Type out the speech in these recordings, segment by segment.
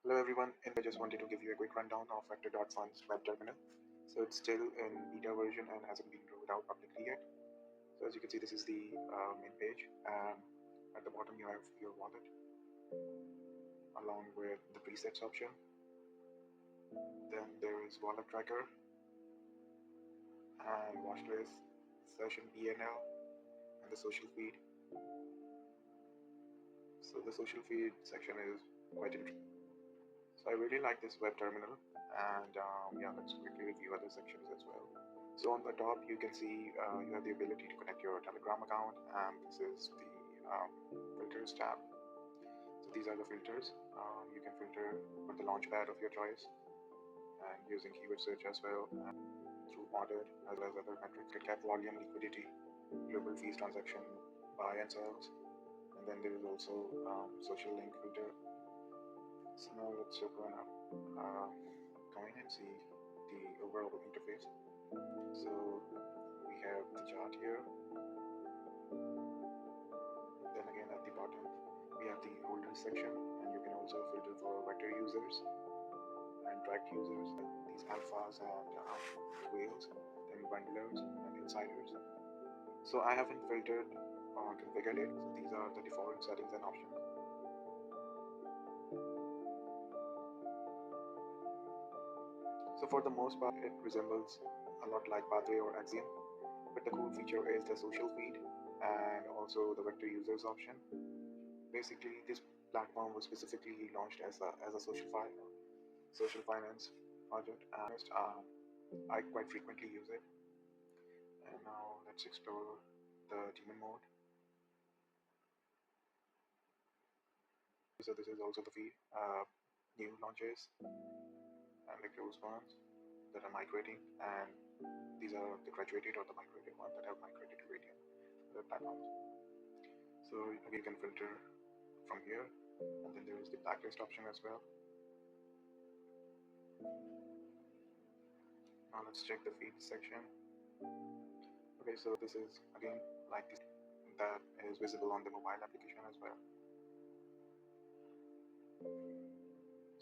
Hello everyone, and I just wanted to give you a quick rundown of Vector.Fun's web terminal. So it's still in beta version and hasn't been rolled out publicly yet. So as you can see, this is the main page. At the bottom you have your wallet along with the presets option. Then there is Wallet Tracker and Watchlist, Session PNL, and the social feed. So the social feed section is quite interesting. So I really like this web terminal, and yeah, let's quickly review other sections as well. So on the top you can see you have the ability to connect your Telegram account, and this is the filters tab. So these are the filters. You can filter for the launchpad of your choice and using keyword search as well, and through modded as well as other metrics, cap volume, liquidity, global fees, transaction, buy and sells, and then there is also social link filter. So now let's open up coin and see the overall interface. So we have the chart here. Then again at the bottom we have the holders section, and you can also filter for vector users and tracked users, these alphas and whales, then bundlers and insiders. So I haven't filtered or configured it, so these are the default settings and options. So for the most part it resembles a lot like Pathway or Axiom, but the cool feature is the social feed and also the vector users option. Basically this platform was specifically launched as a social finance project, and I quite frequently use it. And now let's explore the demon mode. So this is also the feed, new launches and the closed ones that are migrating, and these are the graduated or the migrated ones that have migrated to Radium, the platforms. So again, you can filter from here, and then there is the blacklist option as well. Now let's check the feed section. Okay, so this is again like this, that is visible on the mobile application as well.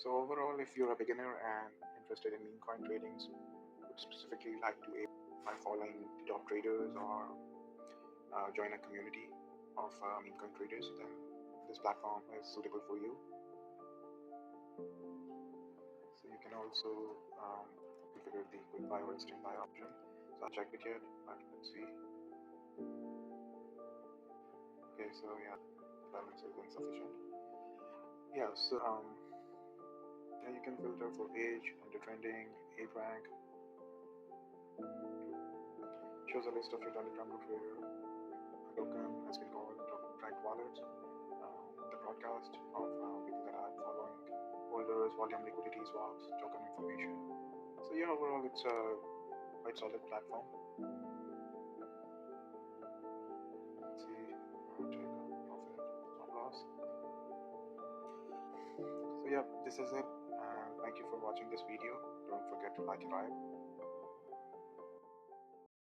So overall, if you're a beginner and interested in meme coin tradings, would specifically like to aim by following the top traders or join a community of meme coin traders, then this platform is suitable for you. So you can also configure the quick buy or instant buy option. So I'll check it yet, but let's see. Okay, so yeah, balance is insufficient. Yeah, so yeah, you can filter for age, under trending, age rank. Shows a list of your Telegram trader. A token has been called tracked wallets. The broadcast of people that are following, holders, volume, liquidity, swaps, token information. So yeah, overall it's a quite solid platform. Let's see, take a profit, stop loss. So yeah, this is it. Thank you for watching this video. Don't forget to like and subscribe.